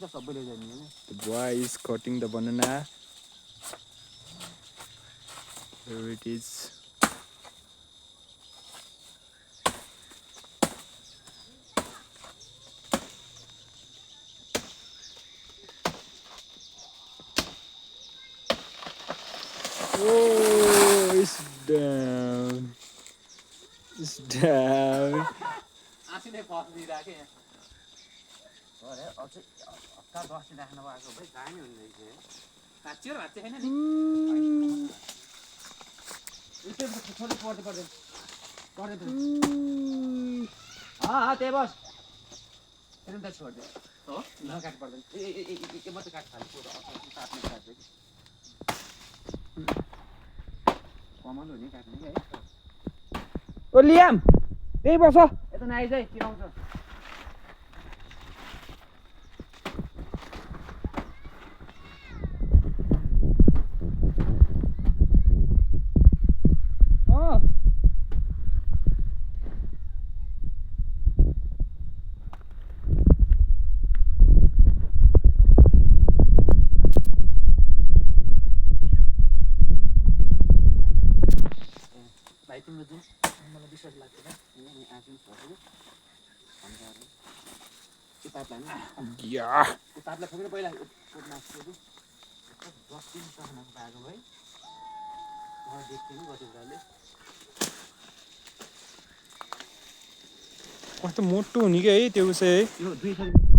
The boy is cutting the banana. Here it is. Oh, it's down. It's down. हाँ त्यही बस एकदम त छोड दे हो न काट पर्दैन ए मात्र काट खाली पुरो काट्ने काट्दै कमल हो नि काट्ने है ओ लियाम त्यही बस यता नआइज है चिराउँछ भाइ तिम्रो जुन मलाई विश्वास लाग्दैन नि आज पनि त्यो पातलाई Yeah. त्यो पातलाई ठोकेर पहिला मासु 10 दिन तखनाको पाएको भाइ म देख्थे नि गतेले कस्तो मोटो हुने क्या है त्यो चाहिँ यो 2